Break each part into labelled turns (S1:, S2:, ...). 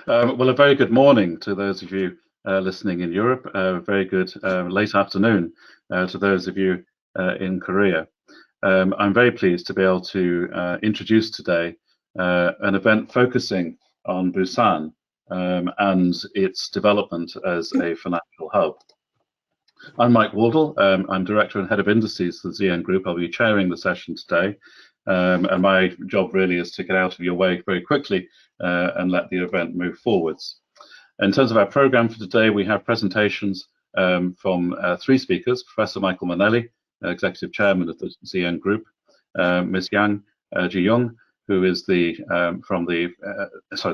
S1: Well, a very good morning to those of you listening in Europe. A very good late afternoon to those of you in Korea. I'm very pleased to be able to introduce today an event focusing on Busan and its development as a financial hub. I'm Mike Wardle. I'm Director and Head of Indices for the ZN Group. I'll be chairing the session today. And my job really is to get out of your way very quickly and let the event move forwards. In terms of our program for today, we have presentations from three speakers: Professor Michael Manelli, Executive Chairman of the ZN Group, Ms. Yang Ji-young, who is the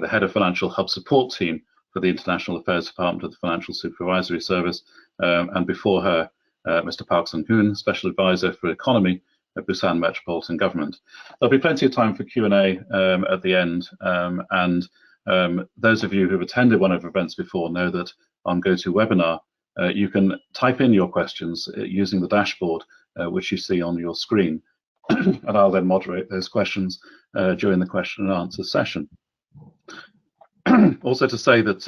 S1: Head of Financial Hub Support Team for the International Affairs Department of the Financial Supervisory Service, and before her, Mr. Park Sung-hoon, Special Advisor for Economy at Busan Metropolitan Government. There'll be plenty of time for Q&A at the end, and those of you who've attended one of the events before know that on GoToWebinar, you can type in your questions using the dashboard, which you see on your screen, and I'll then moderate those questions during the question and answer session. Also to say that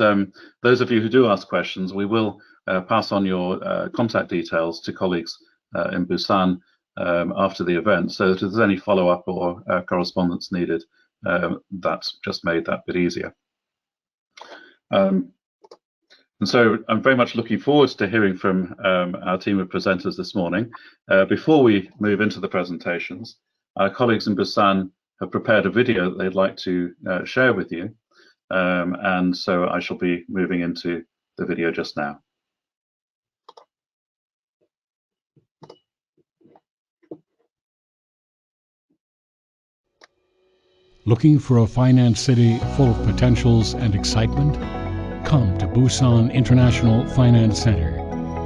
S1: those of you who do ask questions, we will pass on your contact details to colleagues in Busan after the event, so that if there's any follow-up or correspondence needed, that's just made that bit easier. And so I'm very much looking forward to hearing from our team of presenters this morning. Before we move into the presentations, our colleagues in Busan have prepared a video that they'd like to share with you. And so I shall be moving into the video just now.
S2: Looking for a finance city full of potentials and excitement? Come to Busan International Finance Center,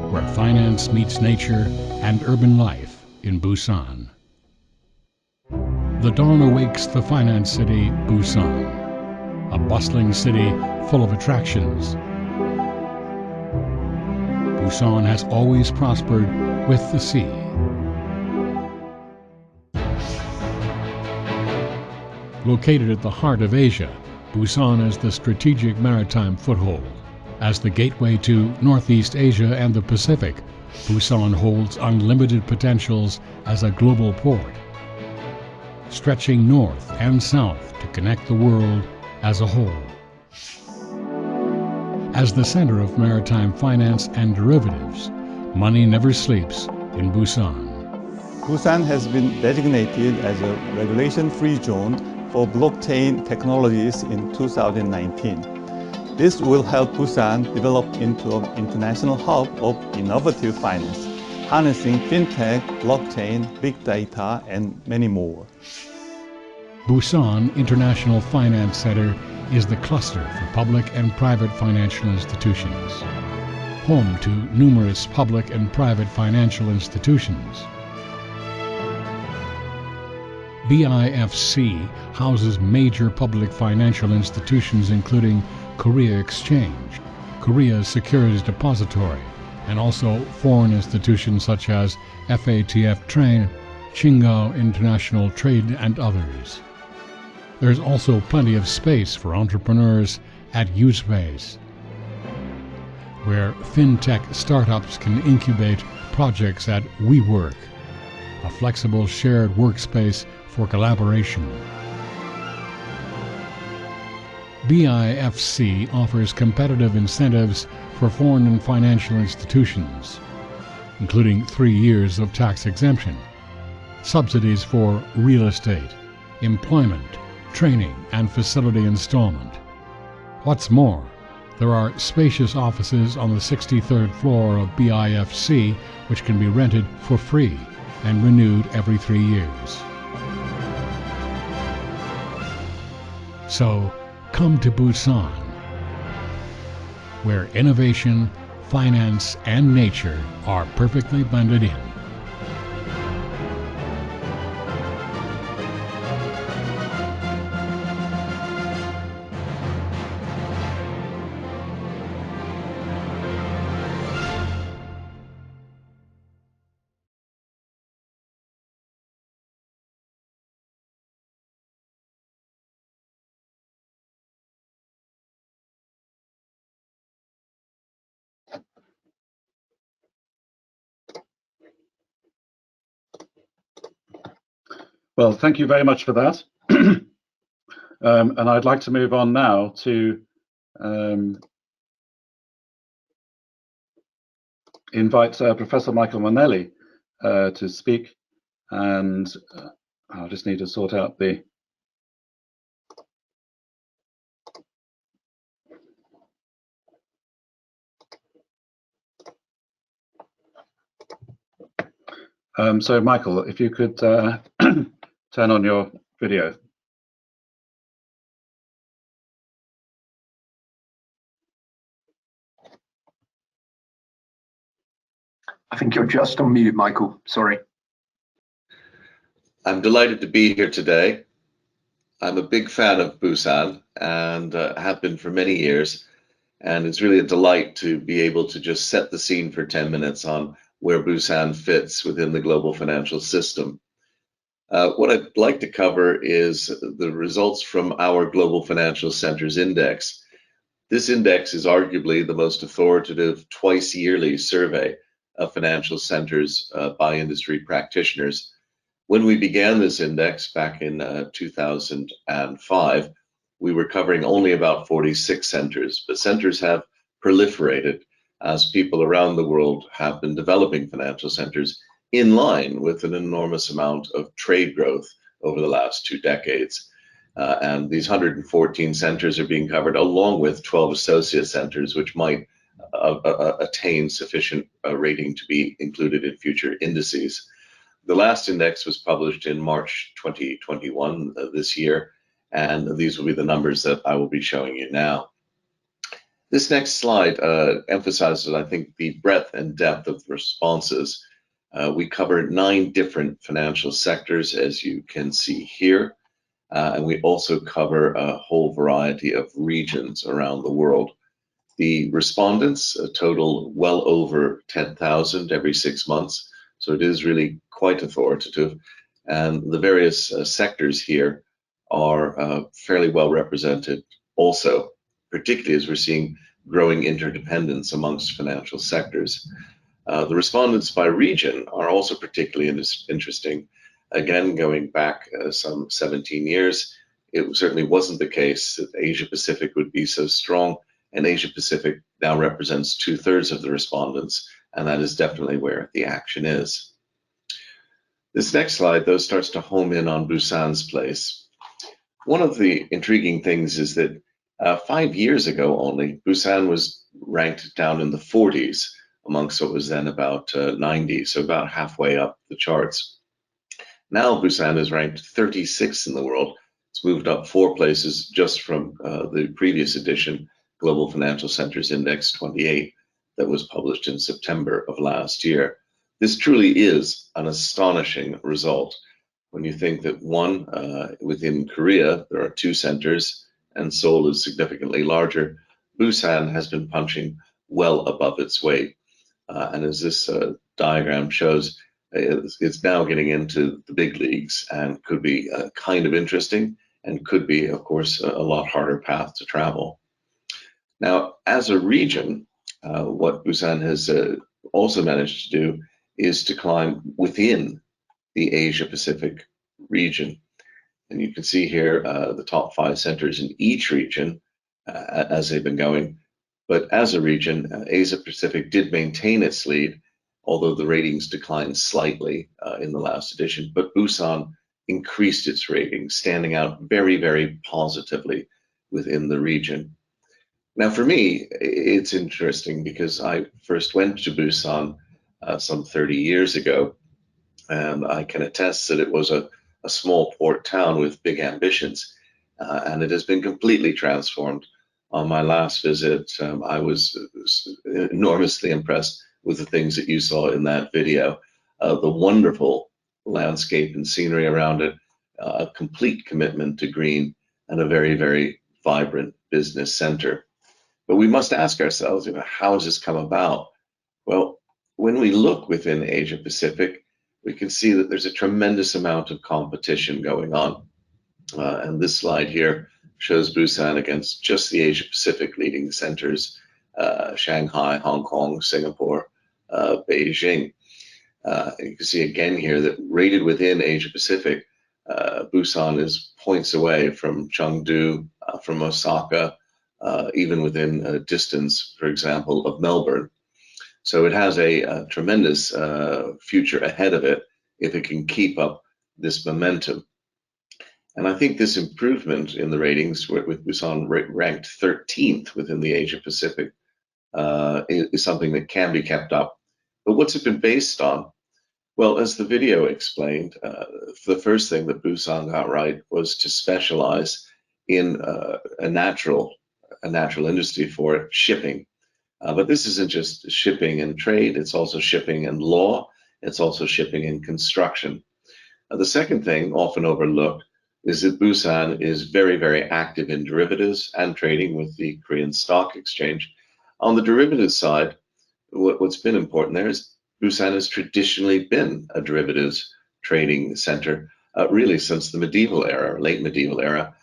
S2: where finance meets nature and urban life in Busan. The dawn awakes the finance city, Busan, a bustling city full of attractions. Busan has always prospered with the sea. Located at the heart of Asia, Busan is the strategic maritime foothold. As the gateway to Northeast Asia and the Pacific, Busan holds unlimited potentials as a global port, stretching north and south to connect the world as a whole. As the center of maritime finance and derivatives, money never sleeps in Busan.
S3: Busan has been designated as a regulation-free zone for blockchain technologies in 2019. This will help Busan develop into an international hub of innovative finance, harnessing fintech, blockchain, big data, and many more.
S2: Busan International Finance Center is the cluster for public and private financial institutions, home to numerous public and private financial institutions. BIFC houses major public financial institutions including Korea Exchange, Korea Securities Depository, and also foreign institutions such as FATF Train, Qingdao International Trade, and others. There's also plenty of space for entrepreneurs at U-Space, where fintech startups can incubate projects at WeWork, a flexible shared workspace for collaboration. BIFC offers competitive incentives for foreign and financial institutions, including 3 years of tax exemption, subsidies for real estate, employment, training, and facility installment. What's more, there are spacious offices on the 63rd floor of BIFC which can be rented for free and renewed every 3 years. So, come to Busan, where innovation, finance, and nature are perfectly blended in.
S1: Well, thank you very much for that. And I'd like to move on now to invite Professor Michael Manelli to speak, and I'll just need to sort out the so Michael, if you could turn on your video.
S4: I think you're just on mute, Michael. Sorry.
S5: I'm delighted to be here today. I'm a big fan of Busan and have been for many years. And it's really a delight to be able to just set the scene for 10 minutes on where Busan fits within the global financial system. What I'd like to cover is the results from our Global Financial Centers Index. This index is arguably the most authoritative twice-yearly survey of financial centers by industry practitioners. When we began this index back in 2005, we were covering only about 46 centers, but centers have proliferated as people around the world have been developing financial centers in line with an enormous amount of trade growth over the last 2 decades. And these 114 centers are being covered along with 12 associate centers, which might attain sufficient rating to be included in future indices. The last index was published in March 2021 this year, and these will be the numbers that I will be showing you now. This next slide emphasizes, I think, the breadth and depth of the responses. We cover 9 different financial sectors, as you can see here, and we also cover a whole variety of regions around the world. The respondents total well over 10,000 every 6 months, so it is really quite authoritative. And the various sectors here are fairly well represented also, particularly as we're seeing growing interdependence amongst financial sectors. The respondents by region are also particularly interesting. Again, going back some 17 years, it certainly wasn't the case that Asia Pacific would be so strong, and Asia Pacific now represents 2/3 of the respondents, and that is definitely where the action is. This next slide, though, starts to home in on Busan's place. One of the intriguing things is that 5 years ago only, Busan was ranked down in the 40s amongst what was then about 90, so about halfway up the charts. Now Busan is ranked 36 in the world. It's moved up 4 places just from the previous edition, Global Financial Centers Index 28, that was published in September of last year. This truly is an astonishing result when you think that within Korea, there are 2 centers and Seoul is significantly larger. Busan has been punching well above its weight. And as this diagram shows, it's now getting into the big leagues and could be kind of interesting and could be, of course, a lot harder path to travel. Now, as a region, what Busan has also managed to do is to climb within the Asia Pacific region. And you can see here the top 5 centers in each region as they've been going. But as a region, Asia Pacific did maintain its lead, although the ratings declined slightly in the last edition. But Busan increased its ratings, standing out very, very positively within the region. Now, for me, it's interesting because I first went to Busan some 30 years ago, and I can attest that it was a small port town with big ambitions, and it has been completely transformed. On my last visit, I was enormously impressed with the things that you saw in that video. The wonderful landscape and scenery around it, a complete commitment to green, and a very, very vibrant business center. But we must ask ourselves, how has this come about? Well, when we look within Asia Pacific, we can see that there's a tremendous amount of competition going on. And this slide here shows Busan against just the Asia Pacific leading centers, Shanghai, Hong Kong, Singapore, Beijing. You can see again here that rated within Asia Pacific, Busan is points away from Chengdu, from Osaka, even within a distance, for example, of Melbourne. So it has a tremendous future ahead of it if it can keep up this momentum. And I think this improvement in the ratings, with Busan ranked 13th within the Asia Pacific, is something that can be kept up. But what's it been based on? Well, as the video explained, the first thing that Busan got right was to specialize in a natural industry for it, shipping. But this isn't just shipping and trade, it's also shipping and law, it's also shipping and construction. The second thing, often overlooked, is that Busan is very, very active in derivatives and trading with the Korean Stock Exchange. On the derivatives side, what's been important there is Busan has traditionally been a derivatives trading center, really since the medieval era, late medieval era,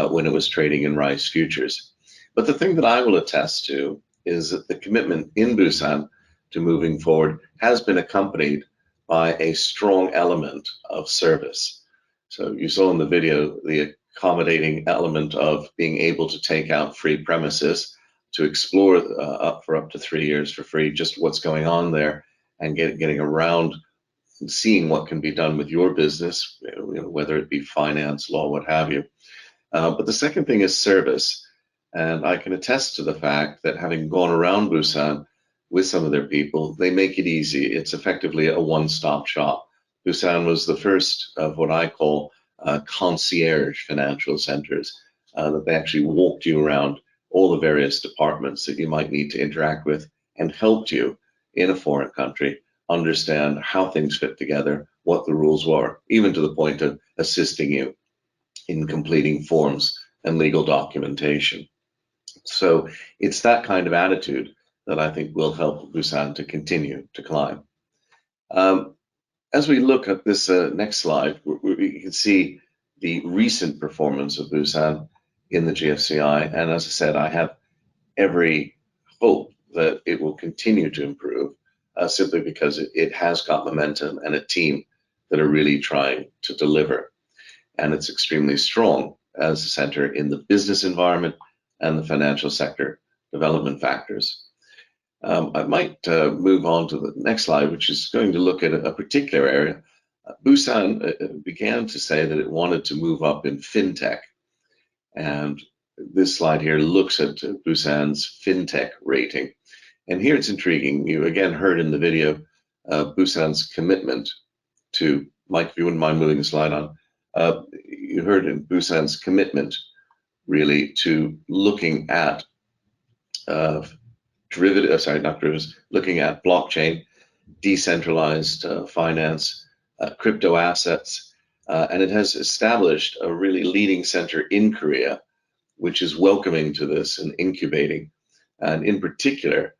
S5: when it was trading in rice futures. But the thing that I will attest to is that the commitment in Busan to moving forward has been accompanied by a strong element of service. So you saw in the video the accommodating element of being able to take out free premises, to explore for up to 3 years for free, just what's going on there, and getting around and seeing what can be done with your business, whether it be finance, law, what have you. But the second thing is service. And I can attest to the fact that having gone around Busan with some of their people, they make it easy. It's effectively a one-stop shop. Busan was the first of what I call concierge financial centers, that they actually walked you around all the various departments that you might need to interact with and helped you in a foreign country understand how things fit together, what the rules were, even to the point of assisting you in completing forms and legal documentation. So it's that kind of attitude that I think will help Busan to continue to climb. As we look at this next slide, we can see the recent performance of Busan in the GFCI. And as I said, I have every hope that it will continue to improve, simply because it has got momentum and a team that are really trying to deliver. And it's extremely strong as a center in the business environment and the financial sector development factors. I might move on to the next slide, which is going to look at a particular area. Busan began to say that it wanted to move up in fintech. And this slide here looks at Busan's fintech rating. And here it's intriguing. You again heard in the video Busan's commitment to, Mike, if you wouldn't mind moving the slide on, you heard in Busan's commitment really to looking at looking at blockchain, decentralized finance, crypto assets, and it has established a really leading center in Korea, which is welcoming to this and incubating. And in particular,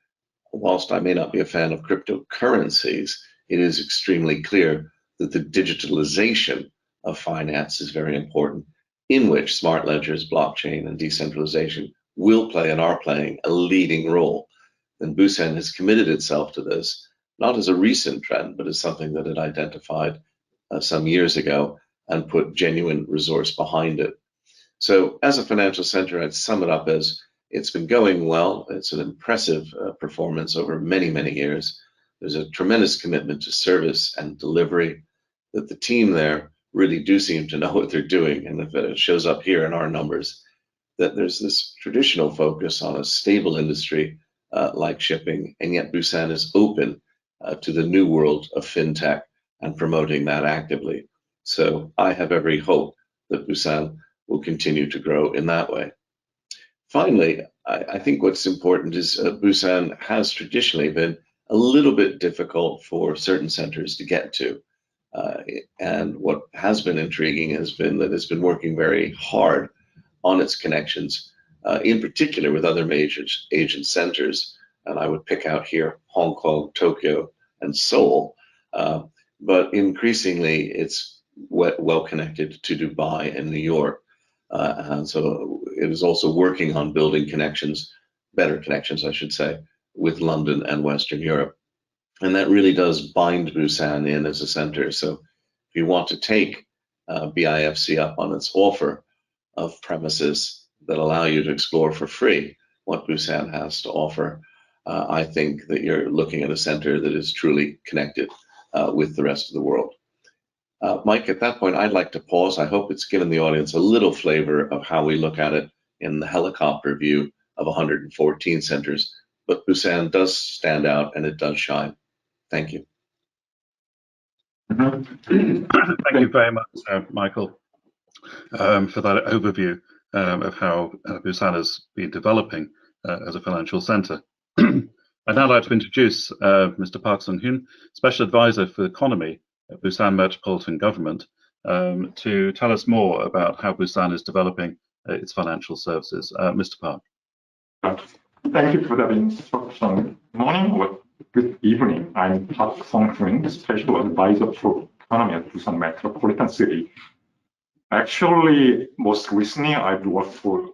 S5: whilst I may not be a fan of cryptocurrencies, it is extremely clear that the digitalization of finance is very important, in which smart ledgers, blockchain, and decentralization will play and are playing a leading role. And Busan has committed itself to this, not as a recent trend, but as something that it identified some years ago and put genuine resource behind it. So as a financial center, I'd sum it up as it's been going well. It's an impressive performance over many, many years. There's a tremendous commitment to service and delivery, that the team there really do seem to know what they're doing. And if it shows up here in our numbers, that there's this traditional focus on a stable industry like shipping, and yet Busan is open to the new world of fintech and promoting that actively. So I have every hope that Busan will continue to grow in that way. Finally, I think what's important is Busan has traditionally been a little bit difficult for certain centers to get to. And what has been intriguing has been that it's been working very hard on its connections, in particular with other major Asian centers. And I would pick out here Hong Kong, Tokyo, and Seoul. But increasingly, it's well connected to Dubai and New York. And so it is also working on building connections, better connections, I should say, with London and Western Europe. And that really does bind Busan in as a center. So if you want to take BIFC up on its offer of premises that allow you to explore for free what Busan has to offer, I think that you're looking at a center that is truly connected with the rest of the world. Mike, at that point, I'd like to pause. I hope it's given the audience a little flavor of how we look at it in the helicopter view of 114 centers, but Busan does stand out and it does shine. Thank you.
S1: Thank you very much, Michael, for that overview of how Busan has been developing as a financial center. I'd now like to introduce Mr. Park Sung-hyun, Special Advisor for Economy at Busan Metropolitan Government, to tell us more about how Busan is developing its financial services. Mr. Park.
S6: Thank you for that introduction. Good morning or good evening. I'm Park Sung-hyun, Special Advisor for Economy at Busan Metropolitan City. Actually, most recently, I've worked for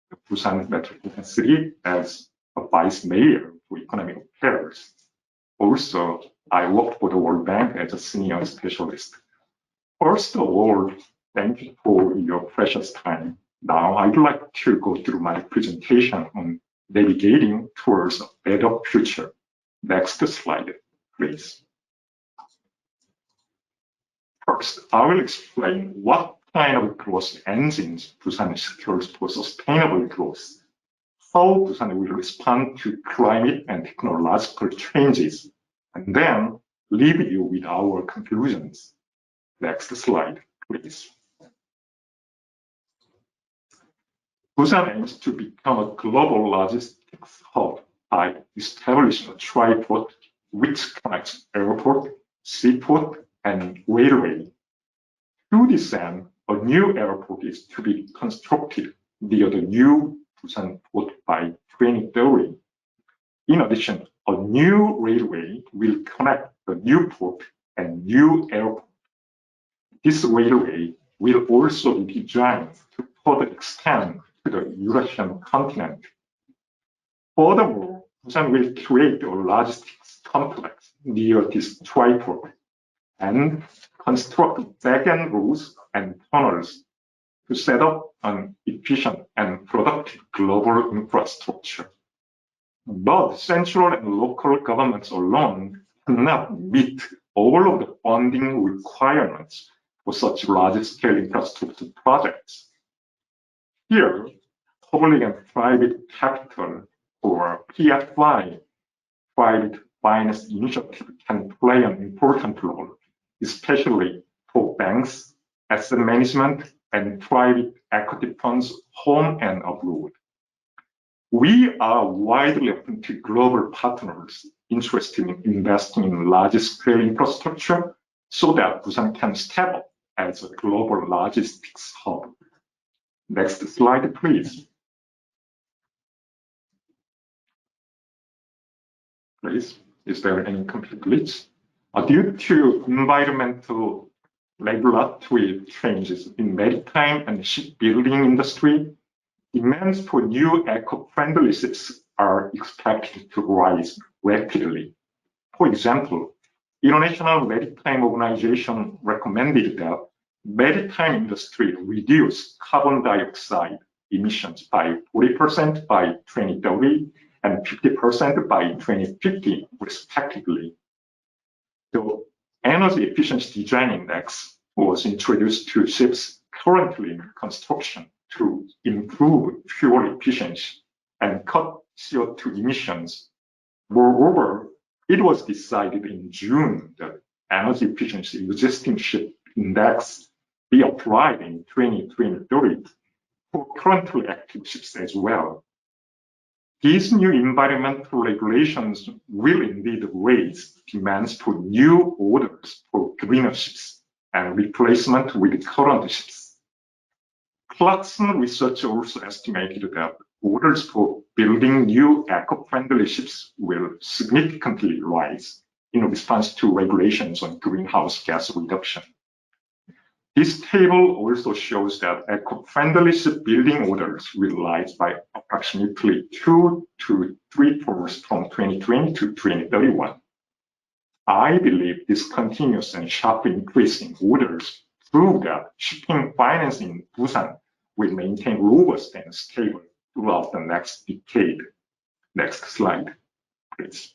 S6: the Busan Metropolitan City as a Vice Mayor for Economic Affairs. Also, I worked for the World Bank as a Senior Specialist. First of all, thank you for your precious time. Now, I'd like to go through my presentation on navigating towards a better future. Next slide, please. First, I will explain what kind of growth engines Busan secures for sustainable growth, how Busan will respond to climate and technological changes, and then leave you with our conclusions. Next slide, please. Busan aims to become a global logistics hub by establishing a tripod which connects airport, seaport, and railway. To this end, a new airport is to be constructed near the new Busan port by 2030. In addition, a new railway will connect the new port and new airport. This railway will also be designed to further extend to the Eurasian continent. Furthermore, Busan will create a logistics complex near this tripod and construct back-end roads and tunnels to set up an efficient and productive global infrastructure. But central and local governments alone cannot meet all of the funding requirements for such large-scale infrastructure projects. Here, public and private capital, or PFI, private finance initiative, can play an important role, especially for banks, asset management, and private equity funds home and abroad. We are widely open to global partners interested in investing in large-scale infrastructure so that Busan can step up as a global logistics hub. Next slide, please. Please, is there any complete glitch? Due to environmental regulatory changes in maritime and shipbuilding industry, demands for new eco-friendly ships are expected to rise rapidly. For example, International Maritime Organization recommended that maritime industry reduce carbon dioxide emissions by 40% by 2030 and 50% by 2050, respectively. The Energy Efficiency Design Index was introduced to ships currently in construction to improve fuel efficiency and cut CO2 emissions. Moreover, it was decided in June that Energy Efficiency Existing Ship Index be applied in 2030 for currently active ships as well. These new environmental regulations will indeed raise demands for new orders for greener ships and replacement with current ships. Clarkson Research also estimated that orders for building new eco-friendly ships will significantly rise in response to regulations on greenhouse gas reduction. This table also shows that eco-friendly shipbuilding orders will rise by approximately 2 to 3-fold from 2020 to 2031. I believe this continuous and sharp increase in orders prove that shipping finance in Busan will maintain robust and stable throughout the next decade. Next slide, please.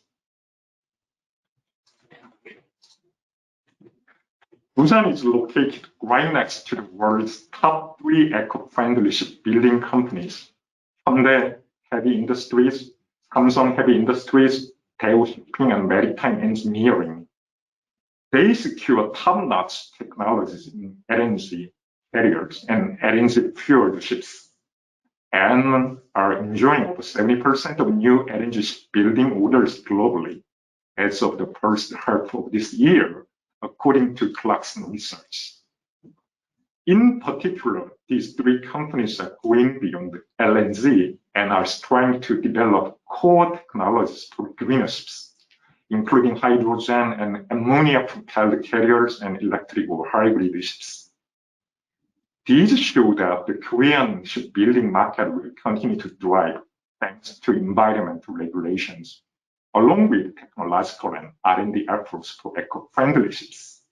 S6: Busan is located right next to the world's top 3 eco-friendly shipbuilding companies: Hyundai Heavy Industries, Samsung Heavy Industries, Daewoo Shipping and Maritime Engineering. They secure top-notch technologies in LNG carriers and LNG-fueled ships, and are enjoying over 70% of new LNG shipbuilding orders globally as of the first half of this year, according to Clarkson Research. In particular, these 3 companies are going beyond LNG and are trying to develop core technologies for greener ships, including hydrogen and ammonia-propelled carriers and electric or hybrid ships. These show that the Korean shipbuilding market will continue to thrive thanks to environmental regulations, along with technological and R&D efforts for eco-friendly ships.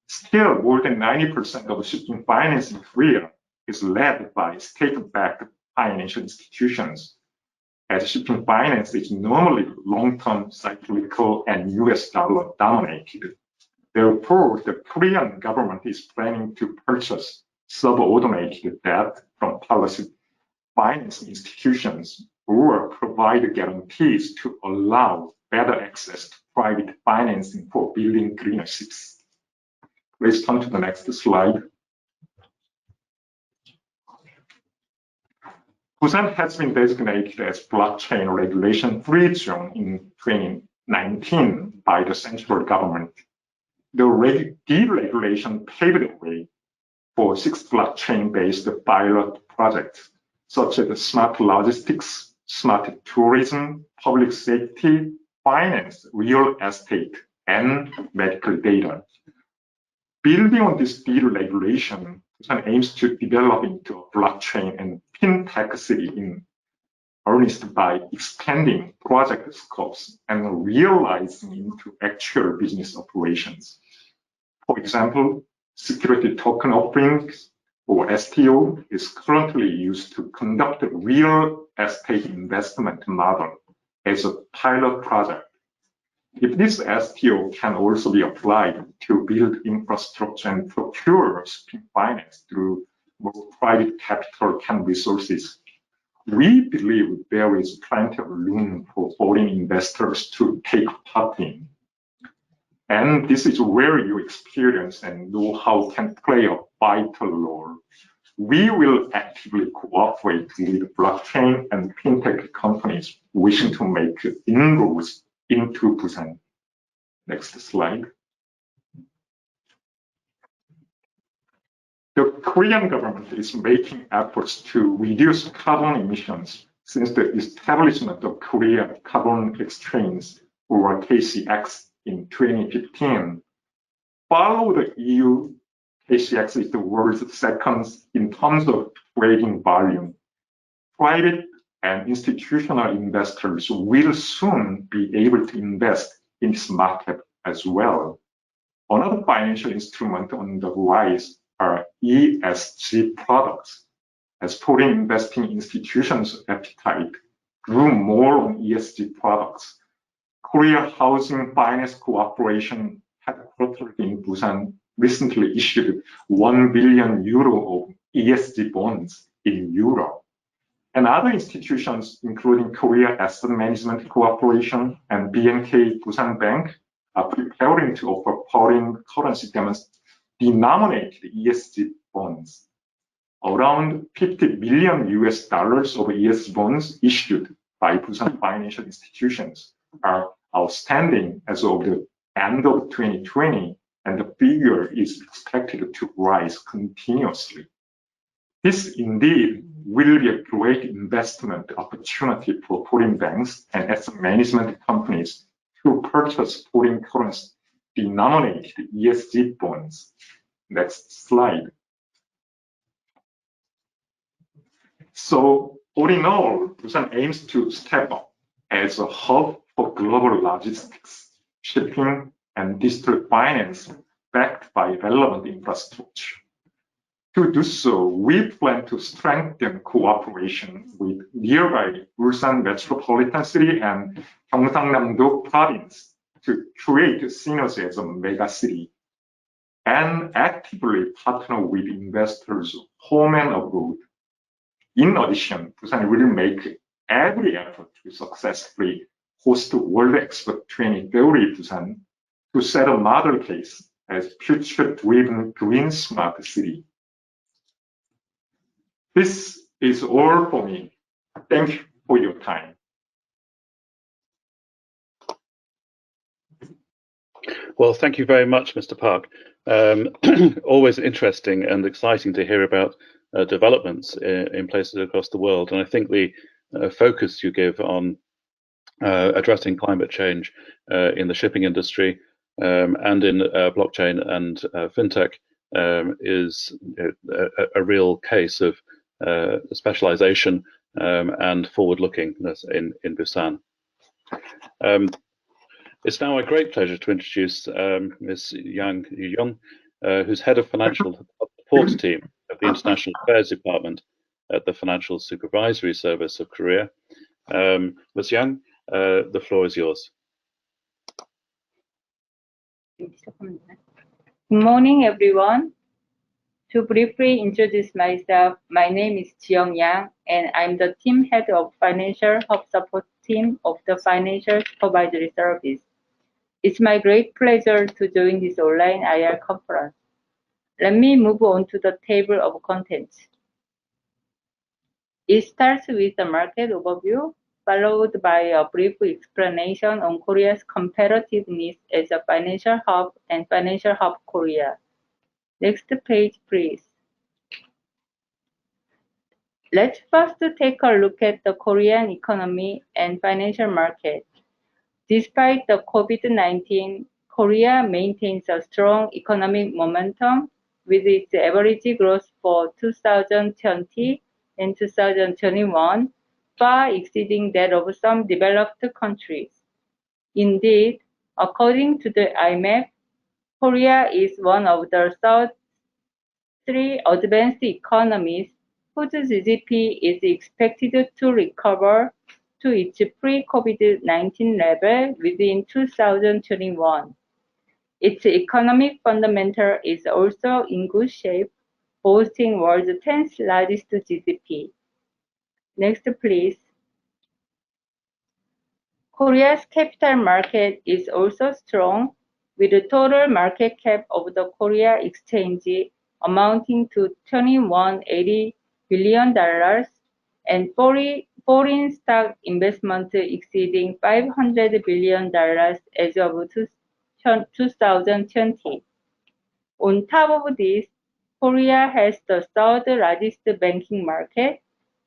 S6: Still, more than 90% of shipping finance in Korea is led by state-backed financial institutions, as shipping finance is normally long-term, cyclical, and US dollar dominated. Therefore, the Korean government is planning to purchase subordinated debt from policy finance institutions or provide guarantees to allow better access to private financing for building greener ships. Please turn to the next slide. Busan has been designated as blockchain regulation-free zone in 2019 by the central government. The deregulation paved the way for 6 blockchain-based pilot projects, such as smart logistics, smart tourism, public safety, finance, real estate, and medical data. Building on this deregulation, Busan aims to develop into a blockchain and fintech city in earnest by expanding project scopes and realizing into actual business operations. For example, security token offerings, or STO, is currently used to conduct a real estate investment model as a pilot project. If this STO can also be applied to build infrastructure and procure shipping finance through more private capital and resources, we believe there is plenty of room for foreign investors to take part in. And this is where your experience and know-how can play a vital role. We will actively cooperate with blockchain and fintech companies wishing to make inroads into Busan. Next slide. The Korean government is making efforts to reduce carbon emissions since the establishment of Korea Carbon Exchange, or KCX, in 2015. Follow the EU, KCX is the world's second in terms of trading volume. Private and institutional investors will soon be able to invest in this market as well. Another financial instrument on the rise are ESG products. As foreign investing institutions' appetite grew more on ESG products, Korea Housing Finance Corporation, headquartered in Busan, recently issued 1 billion euro of ESG bonds in Europe. And other institutions, including Korea Asset Management Corporation and BNK Busan Bank, are preparing to offer foreign currency denominated ESG bonds. Around $50 billion of ESG bonds issued by Busan financial institutions are outstanding as of the end of 2020, and the figure is expected to rise continuously. This indeed will be a great investment opportunity for foreign banks and asset management companies to purchase foreign currency denominated ESG bonds. Next slide. So, all in all, Busan aims to step up as a hub for global logistics, shipping, and digital finance backed by relevant infrastructure. To do so, we plan to strengthen cooperation with nearby Busan Metropolitan City and Gyeongsang-namdo Province to create synergy as a megacity, and actively partner with investors home and abroad. In addition, Busan will make every effort to successfully host World Expo 2030 Busan to set a model case as future-driven green smart city. This is all for me. Thank you for your time.
S1: Well, thank you very much, Mr. Park. Always interesting and exciting to hear about developments in places across the world. And I think the focus you give on addressing climate change in the shipping industry and in blockchain and fintech is a real case of specialization and forward-lookingness in Busan. It's now a great pleasure to introduce Ms. Yang Yu-young, who's head of financial support team of the International Affairs Department at the Financial Supervisory Service of Korea. Ms. Yang, the floor is yours.
S7: Good morning, everyone. To briefly introduce myself, my name is Jiyoung Yang, and I'm the team head of Financial Hub Support Team of the Financial Supervisory Service. It's my great pleasure to join this online IR conference. Let me move on to the table of contents. It starts with the market overview, followed by a brief explanation on Korea's competitiveness as a financial hub and Financial Hub Korea. Next page, please. Let's first take a look at the Korean economy and financial market. Despite the COVID-19, Korea maintains a strong economic momentum with its average growth for 2020 and 2021 far exceeding that of some developed countries. Indeed, according to the IMF, Korea is one of the three advanced economies whose GDP is expected to recover to its pre-COVID-19 level within 2021. Its economic fundamental is also in good shape, boasting world's 10th largest GDP. Next, please. Korea's capital market is also strong, with the total market cap of the Korea Exchange amounting to $2,180 billion and foreign stock investment exceeding $500 billion as of 2020. On top of this, Korea has the third largest banking market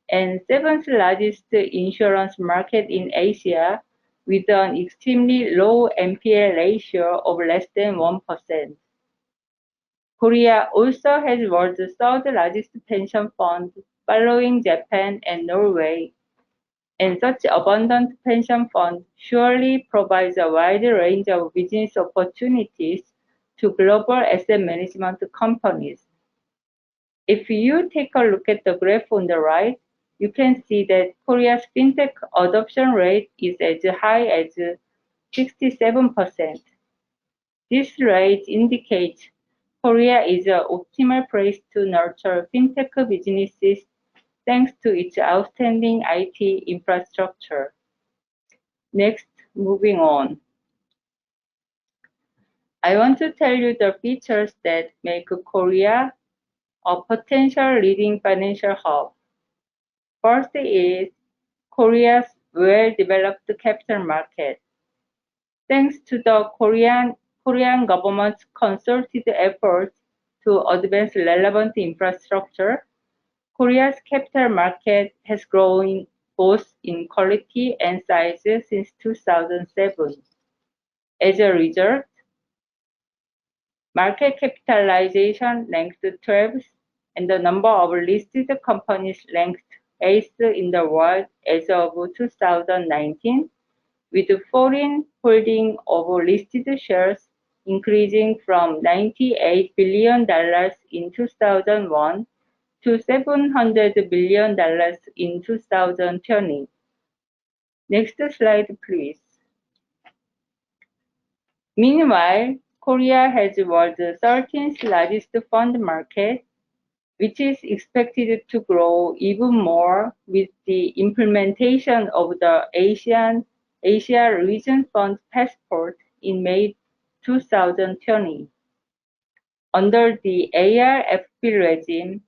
S7: and seventh largest insurance market in Asia, with an extremely low NPL ratio of less than 1%. Korea also has the world's third largest pension fund, following Japan and Norway, and such abundant pension fund surely provides a wide range of business opportunities to global asset management companies. If you take a look at the graph on the right, you can see that Korea's fintech adoption rate is as high as 67%. This rate indicates Korea is an optimal place to nurture fintech businesses thanks to its outstanding IT infrastructure. Next, moving on. I want to tell you the features that make Korea a potential leading financial hub. First is Korea's well-developed capital market. Thanks to the Korean government's concerted efforts to advance relevant infrastructure, Korea's capital market has grown both in quality and size since 2007. As a result, market capitalization ranked 12th and the number of listed companies ranked 8th in the world as of 2019, with foreign holding of listed shares increasing from $98 billion in 2001 to $700 billion in 2020. Next slide, please. Meanwhile, Korea has the world's 13th largest fund market, which is expected to grow even more with the implementation of the Asia Region Fund Passport in May 2020. Under the ARFP regime,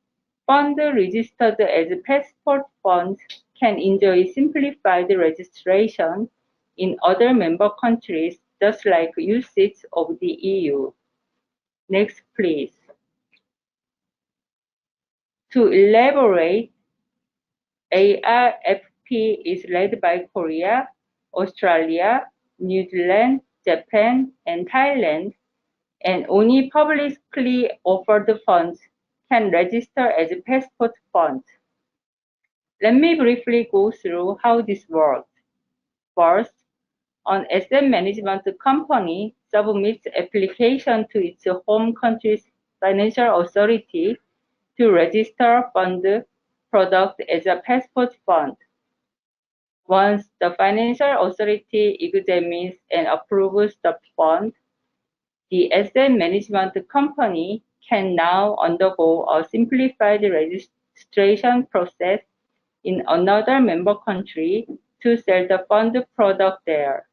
S7: funds registered as passport funds can enjoy simplified registration in other member countries, just like usage of the EU. Next, please. To elaborate, ARFP is led by Korea, Australia, New Zealand, Japan, and Thailand, and only publicly offered funds can register as passport funds. Let me briefly go through how this works. First, an asset management company submits application to its home country's financial authority to register fund product as a passport fund. Once the financial authority examines and approves the fund, the asset management company can now undergo a simplified registration process in another member country to sell the fund product there.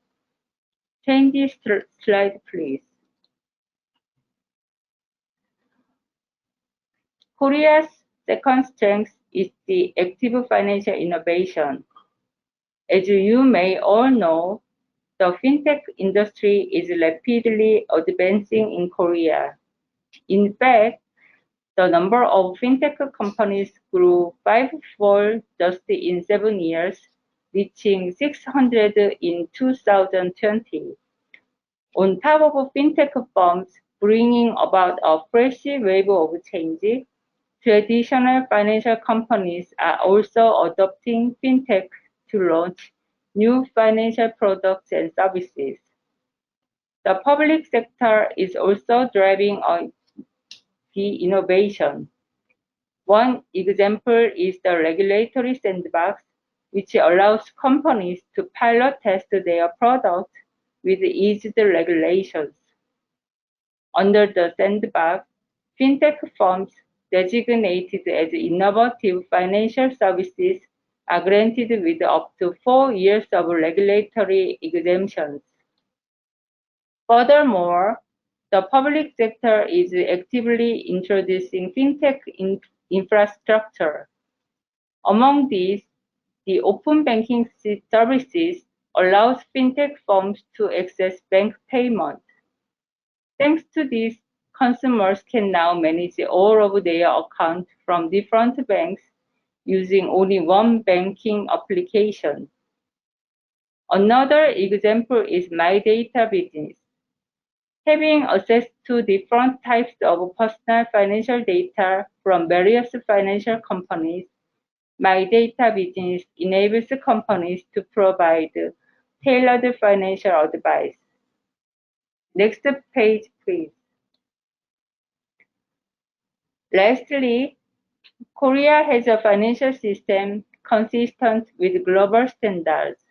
S7: Change this slide, please. Korea's second strength is the active financial innovation. As you may all know, the fintech industry is rapidly advancing in Korea. In fact, the number of fintech companies grew fivefold just in 7 years, reaching 600 in 2020. On top of fintech firms bringing about a fresh wave of change, traditional financial companies are also adopting fintech to launch new financial products and services. The public sector is also driving on the innovation. One example is the regulatory sandbox, which allows companies to pilot test their products with eased regulations. Under the sandbox, fintech firms designated as innovative financial services are granted with up to 4 years of regulatory exemptions. Furthermore, the public sector is actively introducing fintech infrastructure. Among these, the open banking services allows fintech firms to access bank payments. Thanks to this, consumers can now manage all of their accounts from different banks using only one banking application. Another example is My Data business. Having access to different types of personal financial data from various financial companies, My Data business enables companies to provide tailored financial advice. Next page, please. Lastly, Korea has a financial system consistent with global standards.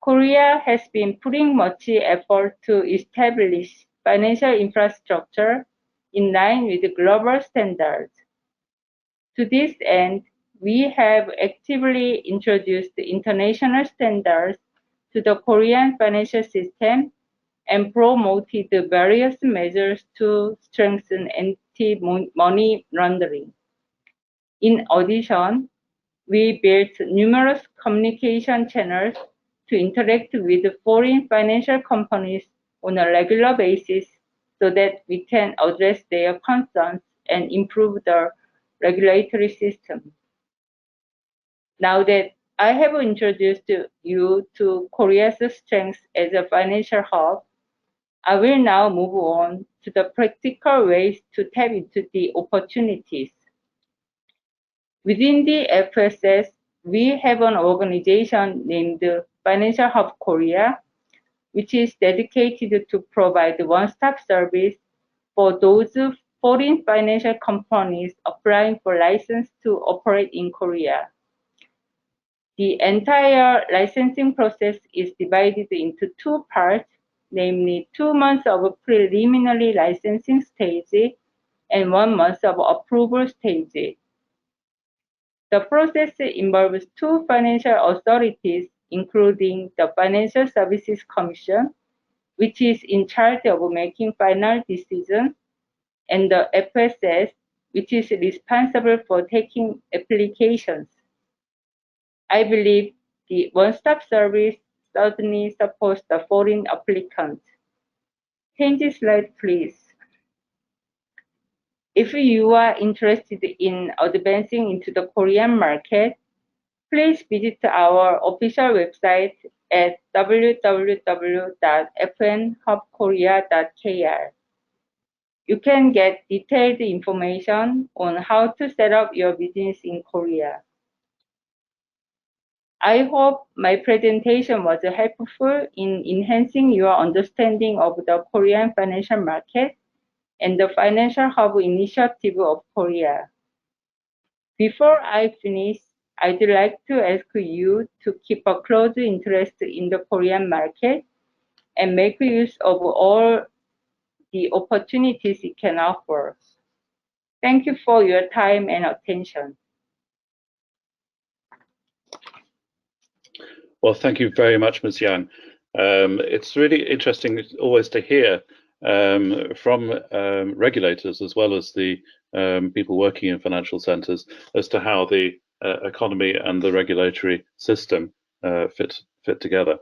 S7: Korea has been putting much effort to establish financial infrastructure in line with global standards. To this end, we have actively introduced international standards to the Korean financial system and promoted various measures to strengthen anti-money laundering. In addition, we built numerous communication channels to interact with foreign financial companies on a regular basis so that we can address their concerns and improve the regulatory system. Now that I have introduced you to Korea's strengths as a financial hub, I will now move on to the practical ways to tap into the opportunities. Within the FSS, we have an organization named Financial Hub Korea, which is dedicated to provide one-stop service for those foreign financial companies applying for license to operate in Korea. The entire licensing process is divided into two parts, namely 2 months of preliminary licensing stage and 1 month of approval stage. The process involves two financial authorities, including the Financial Services Commission, which is in charge of making final decisions, and the FSS, which is responsible for taking applications. I believe the one-stop service certainly supports the foreign applicants. Change slide, please. If you are interested in advancing into the Korean market, please visit our official website at www.fnhubkorea.kr. You can get detailed information on how to set up your business in Korea. I hope my presentation was helpful in enhancing your understanding of the Korean financial market and the Financial Hub Initiative of Korea. Before I finish, I'd like to ask you to keep a close interest in the Korean market and make use of all the opportunities it can offer. Thank you for your time and attention.
S1: Well, thank you very much, Ms. Yang. It's really interesting always to hear from regulators as well as the people working in financial centers as to how the economy and the regulatory system fit together.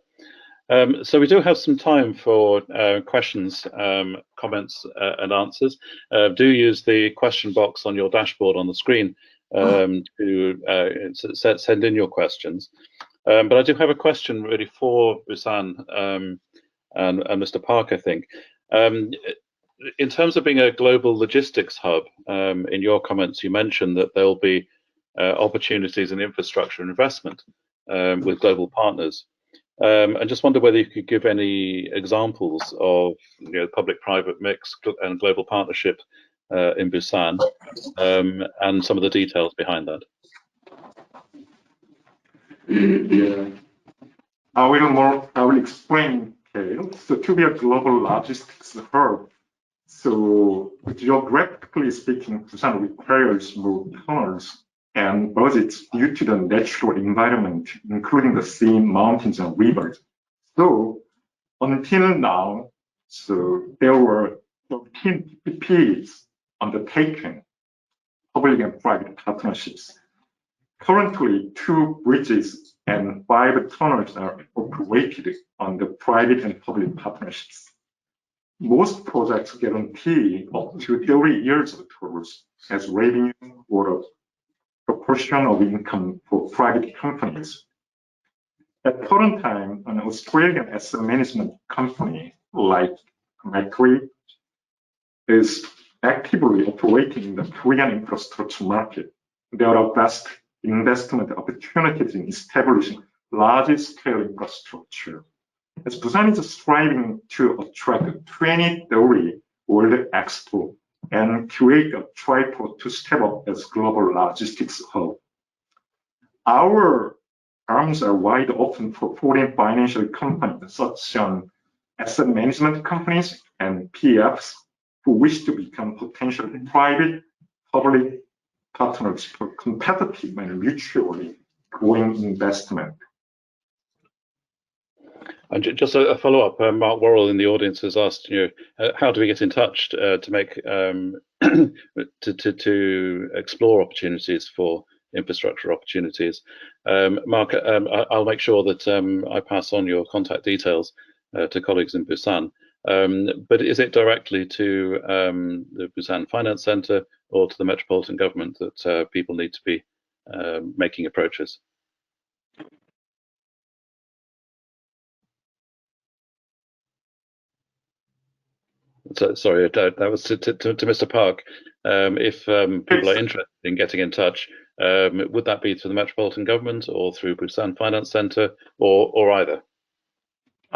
S1: So we do have some time for questions, comments and answers. Do use the question box on your dashboard on the screen to send in your questions. But I do have a question really for Busan and Mr. Park, I think. In terms of being a global logistics hub, in your comments you mentioned that there will be opportunities in infrastructure investment with global partners. I just wonder whether you could give any examples of public-private mix and global partnership in Busan and some of the details behind that.
S6: Yeah. I will explain. Okay. So to be a global logistics hub, so geographically speaking, Busan requires more tunnels and budgets due to the natural environment, including the sea, mountains, and rivers. So until now, so there were 13 PPPs undertaken, public and private partnerships. Currently, 2 bridges and 5 tunnels are operated under private and public partnerships. Most projects guarantee up to 30 years of tolls as revenue or a proportion of income for private companies. At current time, an Australian asset management company like Macquarie is actively operating in the Korean infrastructure market. There are vast investment opportunities in establishing large-scale infrastructure. As Busan is striving to attract 2030 World Expo and create a tripod to step up as global logistics hub. Our arms are wide open for foreign financial companies such as asset management companies and PFs who wish to become potential private-public partners for competitive and mutually growing investment.
S1: And just a follow-up, Mark Worrell in the audience has asked, how do we get in touch to make to explore opportunities for infrastructure opportunities? Mark, I'll make sure that I pass on your contact details to colleagues in Busan. But is it directly to the Busan Finance Center or to the Metropolitan Government that people need to be making approaches? So, sorry, that was to Mr. Park. If people are interested in getting in touch, would that be to the Metropolitan Government or through Busan Finance Center or either?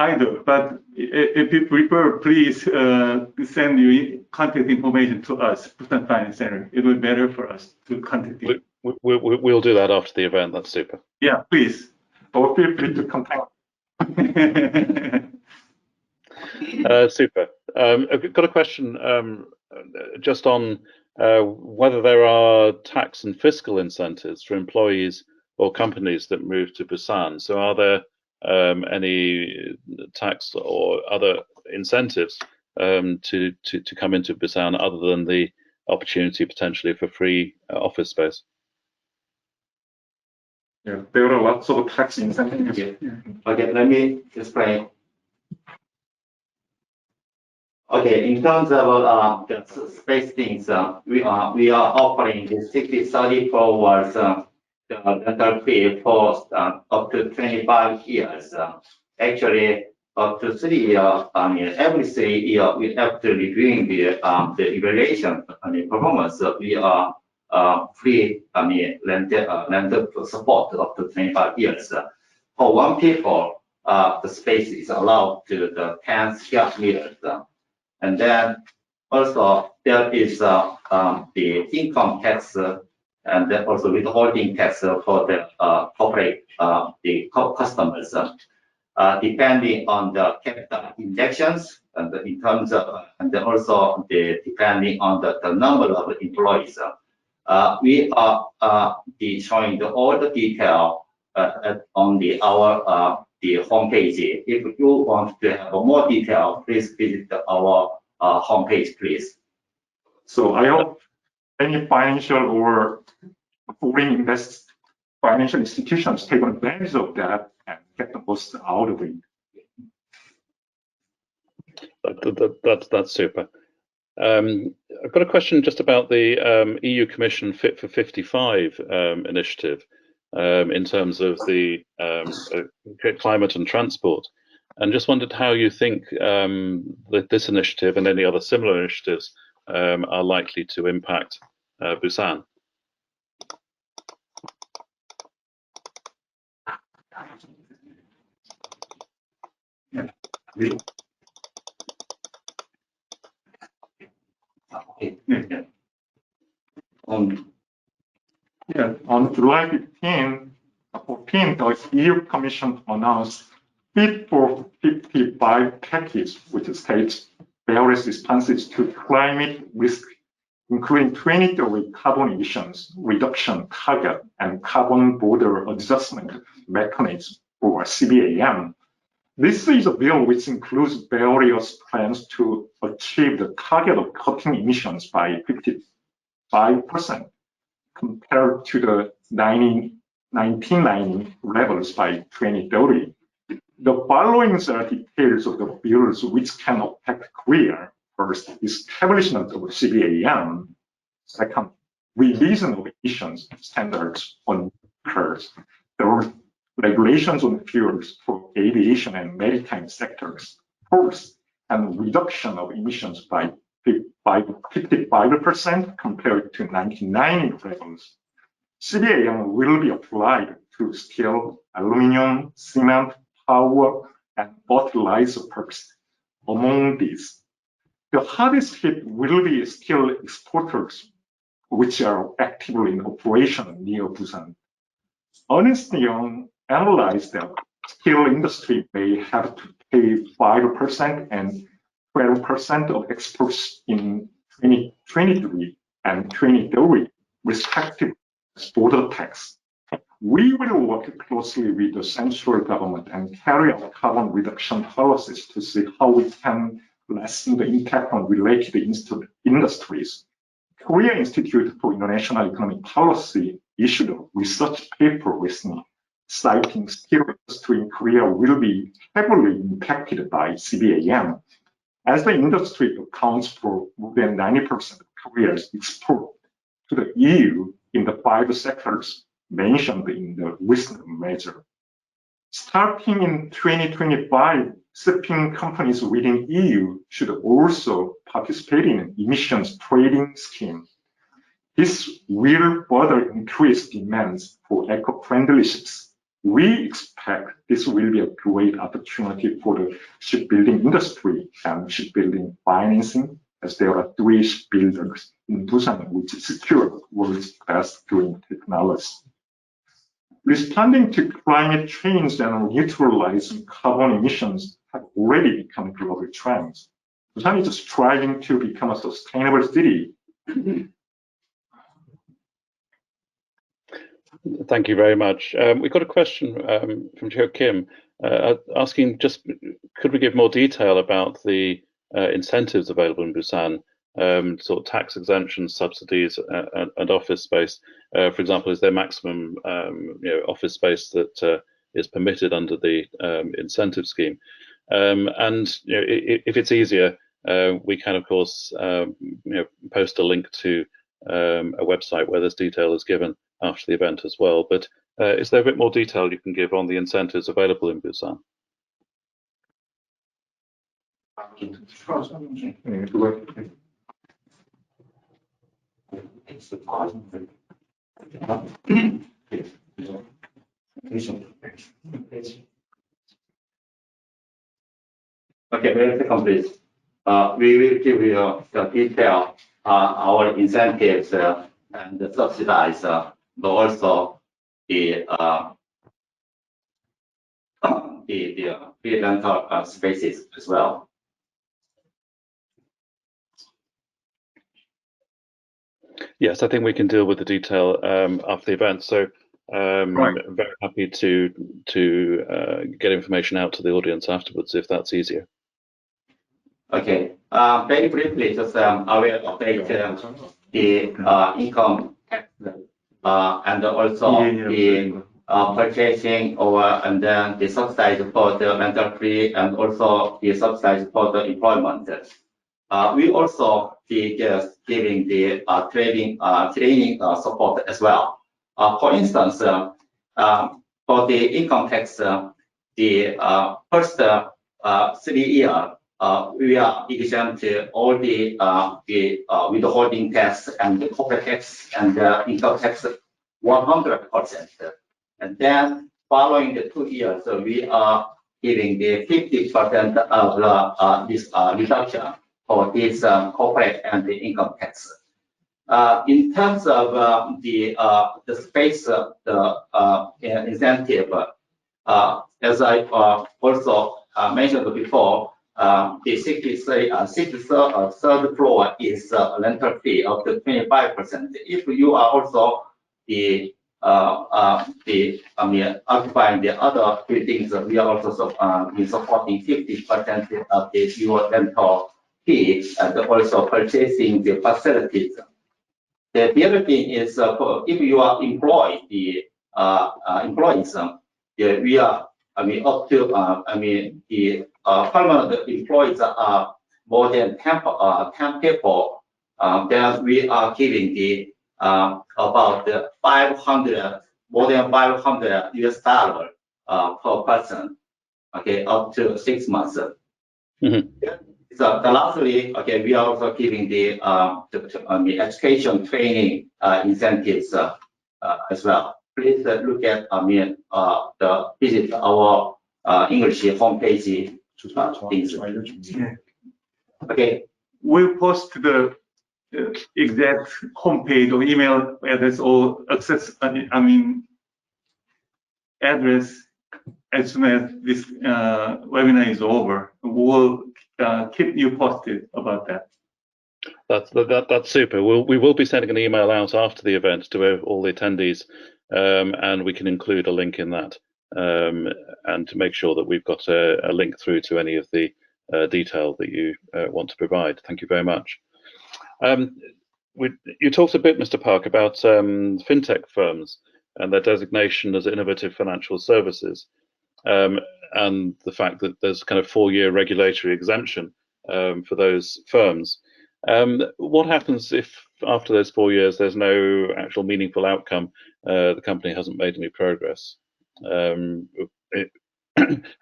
S3: I do, but if you prefer, please send your contact information to us, Busan Finance Center. It will be better for us to contact you.
S1: We'll do that after the event. That's super.
S3: Yeah, please. Or feel free to contact.
S1: Super. I've got a question just on whether there are tax and fiscal incentives for employees or companies that move to Busan. So are there any tax or other incentives to come into Busan other than the opportunity potentially for free office space?
S6: Yeah, there are lots of tax incentives.
S8: Okay, let me explain. Okay, in terms of the space things, we are offering the 60/30 forwards the rental fee for up to 25 years. Actually, up to 3 years. I mean, every 3 years we have to reviewing the evaluation. I mean, performance. We are free. I mean, rental support up to 25 years. For one people, the space is allowed to the 10 square meters. And then also there is the income tax and then also withholding tax for the corporate customers, depending on the capital injections and in terms of and then also depending on the number of employees. We are showing all the detail on our homepage. If you want to have more detail, please visit our homepage, please.
S6: So I hope any financial or foreign financial institutions take advantage of that and get the most out of it.
S1: That's super. I've got a question just about the EU Commission Fit for 55 initiative in terms of the climate and transport, and just wondered how you think that this initiative and any other similar initiatives are likely to impact Busan.
S6: On July 14, the EU Commission announced Fit for 55 package, which states various responses to climate risk, including 2030 carbon emissions reduction target and carbon border adjustment mechanism, or CBAM. This is a bill which includes various plans to achieve the target of cutting emissions by 55% compared to the 1990 levels by 2030. The following are details of the bills which can affect Korea. First, establishment of CBAM. Second, revision of emissions standards on cars. Third, regulations on fuels for aviation and maritime sectors. Fourth, and reduction of emissions by 55% compared to 1990 levels. CBAM will be applied to steel, aluminum, cement, power, and fertilizer purposes. Among these, the hardest hit will be steel exporters, which are actively in operation near Busan. Ernst & Young analyzed that steel industry may have to pay 5% and 12% of exports in 2023 and 2030, respectively, as border tax. We will work closely with the central government and carry out carbon reduction policies to see how we can lessen the impact on related industries. Korea Institute for International Economic Policy issued a research paper recently, citing steel industry in Korea will be heavily impacted by CBAM, as the industry accounts for more than 90% of Korea's export to the EU in the 5 sectors mentioned in the recent measure. Starting in 2025, shipping companies within EU should also participate in an emissions trading scheme. This will further increase demands for eco-friendly ships We expect this will be a great opportunity for the shipbuilding industry and shipbuilding financing, as there are 3 shipbuilders in Busan which secure world's best green technology. Responding to climate change and neutralizing carbon emissions have already become global trends. Busan is striving to become a sustainable city.
S1: Thank you very much. We've got a question from Joe Kim asking, just could we give more detail about the incentives available in Busan, sort of tax exemptions, subsidies, and office space. For example, is there maximum office space that is permitted under the incentive scheme? And if it's easier, we can of course post a link to a website where this detail is given after the event as well. But is there a bit more detail you can give on the incentives available in Busan?
S8: Okay, wait a second, please. We will give you the detail our incentives and the subsidize, but also the rental spaces as well.
S1: Yes, I think we can deal with the detail after the event. So right. I'm very happy to get information out to the audience afterwards if that's easier.
S8: Okay. Very briefly, just I will update the income tax and also the purchasing and then the subsidies for the rental free and also the subsidies for the employment. We also giving the training support as well. For instance, for the income tax, the first 3 years we are exempt all the withholding tax and the corporate tax and the income tax 100%. And then following the 2 years, we are giving the 50% of this reduction for this corporate and the income tax. In terms of the space, the incentive, as I also mentioned before, the 63rd floor is rental fee of the 25%. If you are also occupying the other buildings, we are also supporting 50% of the your rental fee and also purchasing the facilities. The other thing is if you are employed, the employees, we are up to the permanent employees are more than 10 people. Then we are giving the about 500, more than $500 per person, okay, up to 6 months.
S1: Mm-hmm.
S8: So lastly, okay, we are also giving the education training incentives as well. Please look at visit our English homepage. Okay,
S3: we'll post the exact homepage or email address or access, address as soon as this webinar is over. We'll keep you posted about that.
S1: That's super. We will be sending an email out after the event to all the attendees, and we can include a link in that, and to make sure that we've got a link through to any of the detail that you want to provide. Thank you very much. You talked a bit, Mr. Park, about fintech firms and their designation as innovative financial services, and the fact that there's kind of 4-year regulatory exemption for those firms. What happens if after those 4 years there's no actual meaningful outcome, the company hasn't made any progress?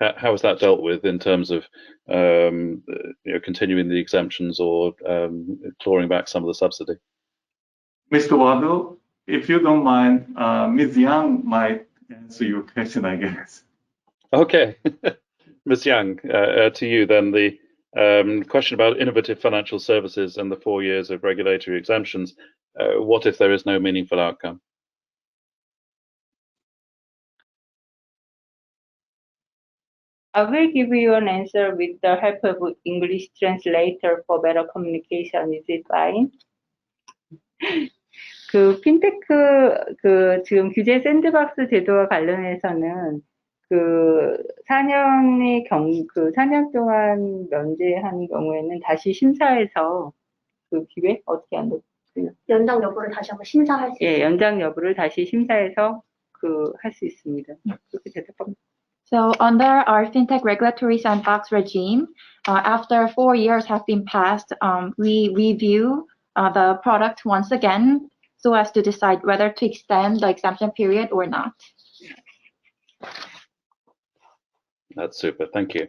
S1: How is that dealt with in terms of continuing the exemptions or clawing back some of the subsidy?
S3: Mr. Wado, if you don't mind, Ms. Yang might answer your question, I guess.
S1: Okay, Ms. Yang, to you then, the question about innovative financial services and the 4 years of regulatory exemptions. What if there is no meaningful outcome?
S7: I will give you an answer with the help of English translator for better communication. Is it fine? 그 핀테크 지금 규제 샌드박스 제도와 관련해서는 그 4년 동안 면제한 경우에는 다시 심사해서 그 기회 어떻게 한다고요?
S9: 연장 여부를 다시 한번 심사할 수
S7: 예, 연장 여부를 다시 심사해서 그 할 수 있습니다. 그렇게 대답합니다.
S9: So under our fintech regulatory sandbox regime, after 4 years have been passed, we review the product once again so as to decide whether to extend the exemption period or not.
S1: That's super, thank you.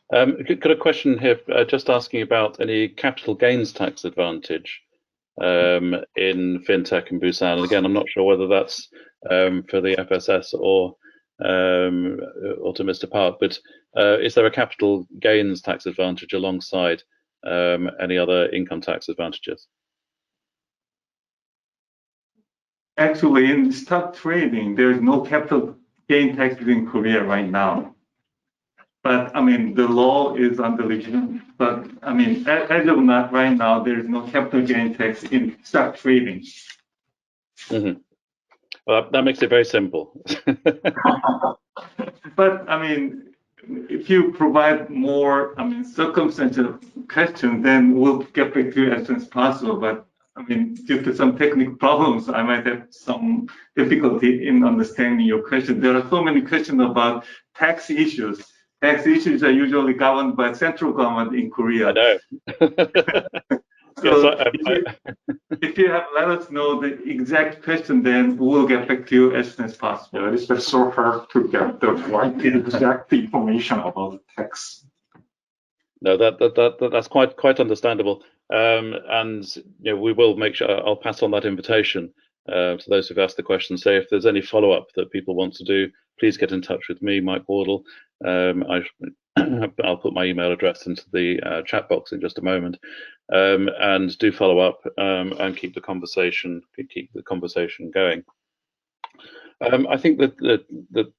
S1: Got a question here, just asking about any capital gains tax advantage in fintech in Busan. And again, I'm not sure whether that's for the FSS or to Mr. Park, but is there a capital gains tax advantage alongside any other income tax advantages?
S3: Actually, in stock trading, there's no capital gain taxes in Korea right now. But I mean, the law is under review. But I mean, as of not right now, there is no capital gain tax in stock trading.
S1: Mm-hmm. Well, that makes it very simple.
S3: But I mean, if you provide more, I mean, circumstantial questions, then we'll get back to you as soon as possible. But I mean, due to some technical problems, I might have some difficulty in understanding your question. There are so many questions about tax issues. Tax issues are usually governed by central government in Korea.
S1: I know.
S3: So if you have let us know the exact question, then we'll get back to you as soon as possible.
S6: Yeah, it's so hard to get the right exact information about the tax.
S1: No, that's quite understandable. And you know, we will make sure I'll pass on that invitation to those who've asked the question. Say if there's any follow-up that people want to do, please get in touch with me, Mike Wardle. I'll put my email address into the chat box in just a moment, and do follow up and keep the conversation going. I think that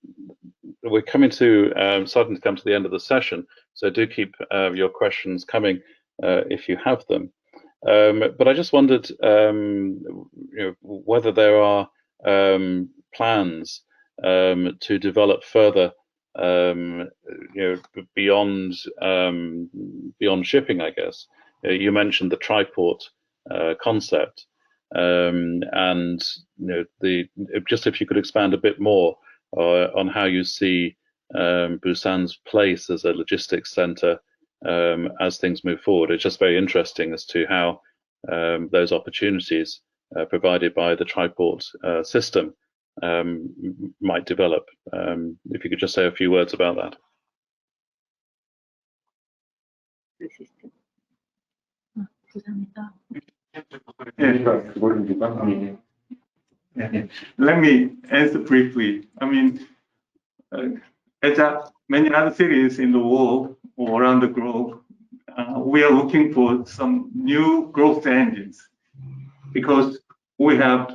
S1: we're coming to starting to come to the end of the session, so do keep your questions coming if you have them. But I just wondered, you know, whether there are plans to develop further, you know, beyond shipping, I guess. You mentioned the triport concept, and you know, just if you could expand a bit more on how you see Busan's place as a logistics center as things move forward. It's just very interesting as to how those opportunities provided by the triport system might develop. If you could just say a few words about that.
S3: Let me answer briefly. I mean, as many other cities in the world or around the globe, we are looking for some new growth engines because we have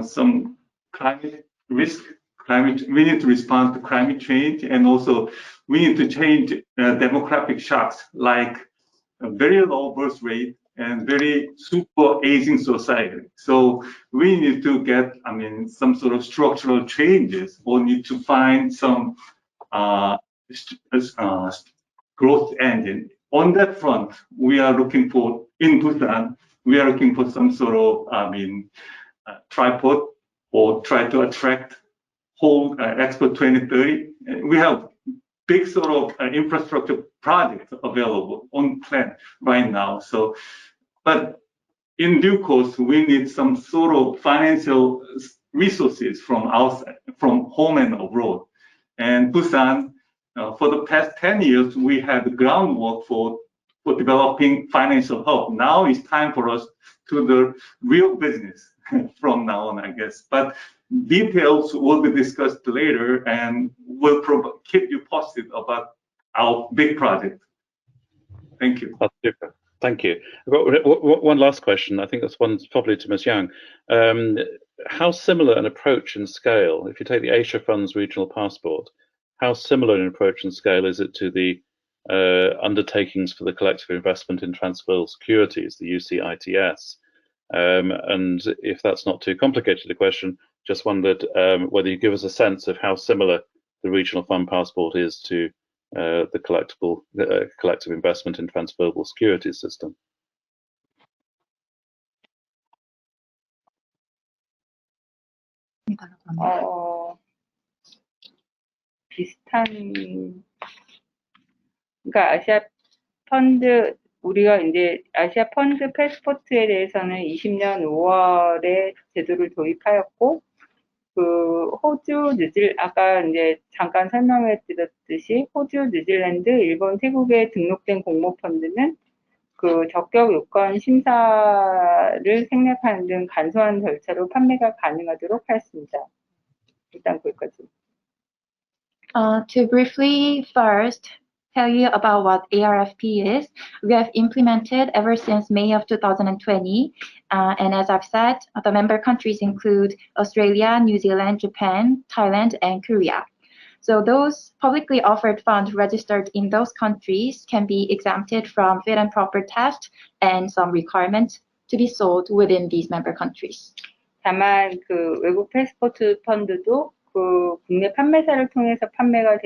S3: some climate risk. We need to respond to climate change, and also we need to change demographic shocks like a very low birth rate and very super aging society. So we need to get, I mean, some sort of structural changes, or need to find some growth engine. On that front, we are looking for, in Busan, we are looking for some sort of, I mean, tripod, or try to attract whole Expo 2030. We have big sort of infrastructure projects available on plan right now. So, but in due course, we need some sort of financial resources from outside, from home and abroad. And Busan, for the past 10 years, we had the groundwork for developing financial hub. Now it's time for us to the real business. from now on, I guess. But details will be discussed later, and we'll keep you posted about our big project. Thank you.
S1: That's super. Thank you. I've got one last question. I think this one's probably to Ms. Yang. How similar an approach and scale, if you take the Asia Fund's regional passport, how similar an approach and scale is it to the undertakings for the collective investment in transferable securities, the UCITS? And if that's not too complicated a question, just wondered whether you give us a sense of how similar the regional fund passport is to the collective investment in transferable securities system.
S7: 비슷한, 그러니까 아시아 펀드, 우리가 이제 아시아 펀드 패스포트에 대해서는 20년 5월에 제도를 도입하였고, 그 호주, 아까 이제 잠깐 설명해 드렸듯이 호주, 뉴질랜드, 일본, 태국에 등록된 공모펀드는 그 적격 요건 심사를 생략하는 등 간소한 절차로 판매가 가능하도록 하였습니다. 일단 거기까지.
S9: To briefly first tell you about what ARFP is, we have implemented ever since May of 2020. And as I've said, the member countries include Australia, New Zealand, Japan, Thailand, and Korea. So those publicly offered funds registered in those countries can be exempted from fit and proper test and some requirements to be sold within these member countries.
S7: 다만 그 외국 패스포트 펀드도 그 국내 판매사를 통해서 판매가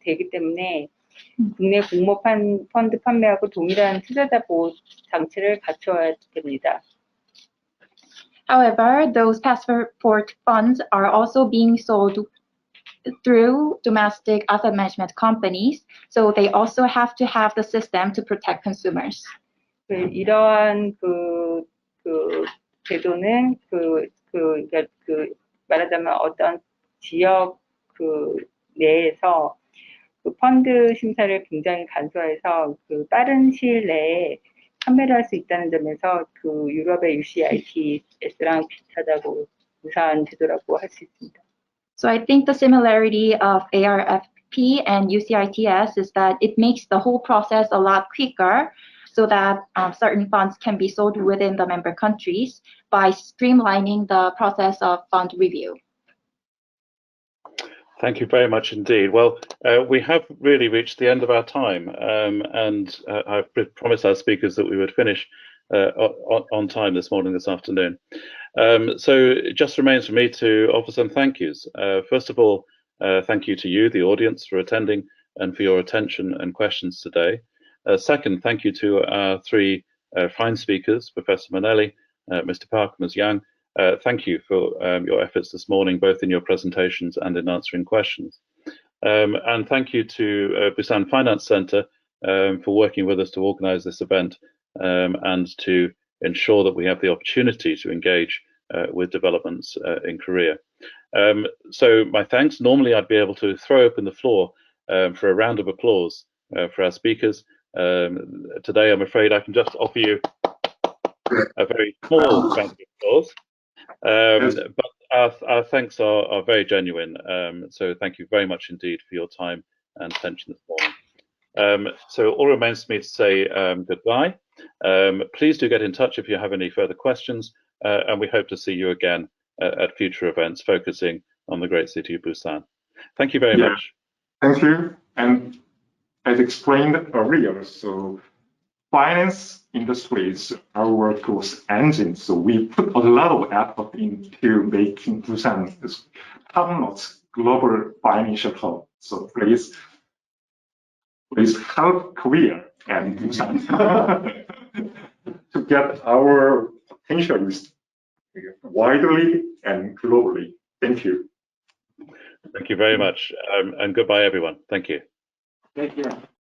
S7: 되기 때문에 국내 공모 펀드 판매하고 동일한 투자자 보호 장치를 갖춰야 됩니다.
S9: However, those passport funds are also being sold through domestic asset management companies, so they also have to have the system to protect consumers.
S7: 이러한 그 제도는 말하자면 어떤 지역 내에서 그 펀드 심사를 굉장히 간소화해서 그 빠른 시일 내에 판매를 할 수 있다는 점에서 그 유럽의 UCITS랑 비슷하다고 유사한 제도라고 할 수 있습니다.
S9: So I think the similarity of ARFP and UCITS is that it makes the whole process a lot quicker so that certain funds can be sold within the member countries by streamlining the process of fund review.
S1: Thank you very much indeed. Well, we have really reached the end of our time, and I promised our speakers that we would finish on time this afternoon. So it just remains for me to offer some thank yous. First of all, thank you to you, the audience, for attending and for your attention and questions today. Second, thank you to our three fine speakers, Professor Manelli, Mr. Park, Ms. Yang. Thank you for your efforts this morning, both in your presentations and in answering questions. And thank you to Busan Finance Center for working with us to organize this event and to ensure that we have the opportunity to engage with developments in Korea. So my thanks. Normally I'd be able to throw open the floor for a round of applause for our speakers. Today I'm afraid I can just offer you a very small round of applause. But our thanks are very genuine. So thank you very much indeed for your time and attention this morning. So all remains for me to say goodbye. Please do get in touch if you have any further questions, and we hope to see you again at future events focusing on the great city of Busan. Thank you very much.
S6: Thank you. And as explained earlier, so finance industry is our growth engine. So we put a lot of effort into making Busan this top-notch global financial hub. So please help Korea and Busan to get our potential widely and globally. Thank you.
S1: Thank you very much. And goodbye, everyone. Thank you.
S6: Thank you.